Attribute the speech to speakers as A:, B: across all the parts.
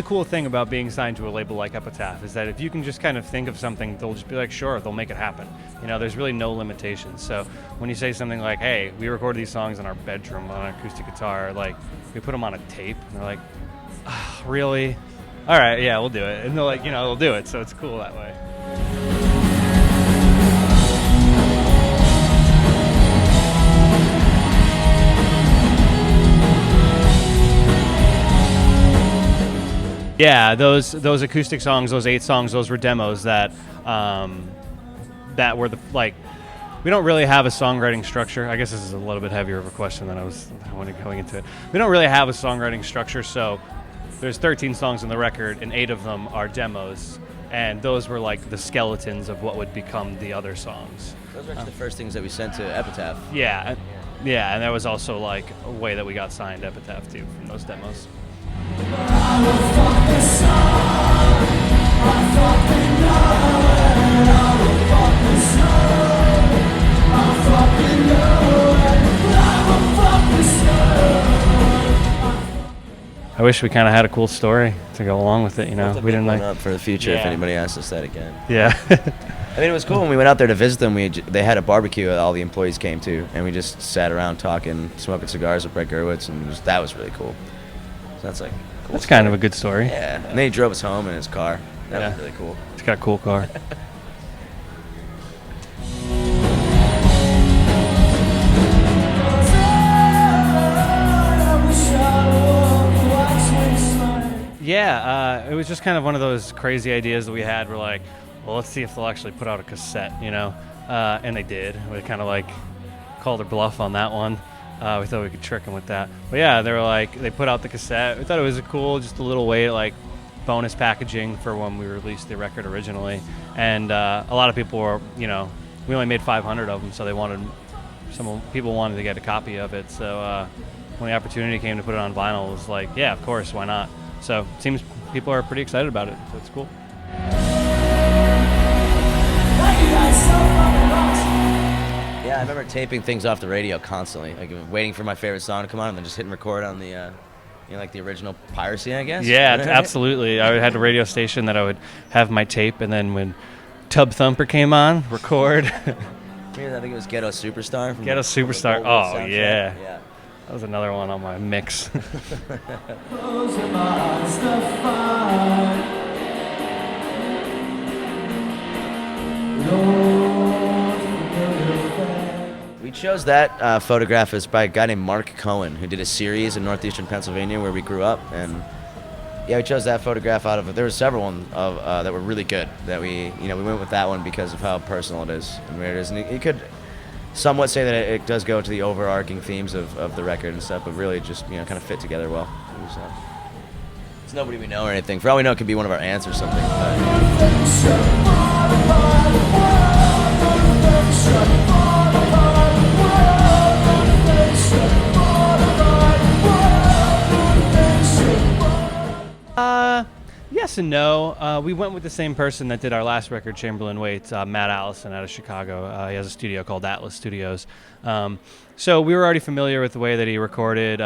A: cool thing about being signed to a label like Epitaph is that if you can just kind of think of something, they'll just be like, sure, they'll make it happen. You know, there's really no limitations. So when you say something like, hey, we recorded these songs in our bedroom on an acoustic guitar, like we put them on a tape, and they're like, oh, really? All right, yeah, we'll do it. And they're like, you know, they'll do it. So it's cool that way. Yeah, those acoustic songs, those 8 songs, those were demos that that were we don't really have a songwriting structure. I guess this is a little bit heavier of a question than I wanted going into it. We don't really have a songwriting structure, so there's 13 songs on the record, and 8 of them are demos, and those were like the skeletons of what would become the other songs.
B: Those were actually the first things that we sent to Epitaph.
A: Yeah, and that was also like a way that we got signed to Epitaph too from those demos. I wish we kind of had a cool story to go along with it, you know.
B: We didn't up for the future if anybody asks us that again.
A: Yeah.
B: I mean, it was cool when we went out there to visit them. They had a barbecue that all the employees came to, and we just sat around talking, smoking cigars with Brett Gerwitz, and that was really cool. So that's like cool.
A: That's kind of a good story.
B: Yeah, and then he drove us home in his car. That was really cool.
A: He's got a cool car. Yeah, it was just kind of one of those crazy ideas that we had. We're like, well, let's see if they'll actually put out a cassette, you know? And they did. We kind of like called their bluff on that one. We thought we could trick them with that. But yeah, they were like, they put out the cassette. We thought it was just a little way, like bonus packaging for when we released the record originally. And a lot of people were, you know, we only made 500 of them, so people wanted to get a copy of it. So when the opportunity came to put it on vinyl, it was like, yeah, of course, why not? So it seems people are pretty excited about it, so it's cool.
B: Yeah, I remember taping things off the radio constantly, like waiting for my favorite song to come on and then just hitting record on the, like the original piracy, I guess?
A: Yeah, absolutely. I had a radio station that I would have my tape, and then when Tub Thumper came on, record.
B: I think it was Ghetto Superstar.
A: Ghetto Superstar, oh yeah. That was another one on my mix.
B: We chose that photograph as by a guy named Mark Cohen, who did a series in northeastern Pennsylvania where we grew up, and yeah, we chose that photograph out of it. There were several ones that were really good that we went with that one because of how personal it is and where it is, and you could somewhat say that it does go to the overarching themes of the record and stuff, but really just kind of fit together well. So, it's nobody we know or anything. For all we know, it could be one of our aunts or something.
A: Yes and no. We went with the same person that did our last record, Chamberlain Waits, Matt Allison out of Chicago. He has a studio called Atlas Studios. So we were already familiar with the way that he recorded.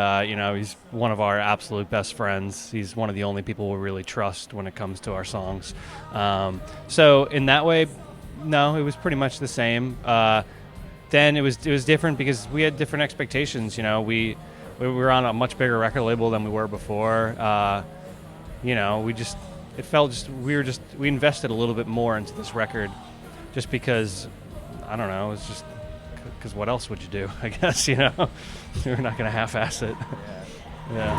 A: He's one of our absolute best friends. He's one of the only people we really trust when it comes to our songs. So in that way, no, it was pretty much the same. Then it was different because we had different expectations. We were on a much bigger record label than we were before. We invested a little bit more into this record just because, I don't know, it's just because what else would you do, I guess, We're not going to half-ass it. Yeah.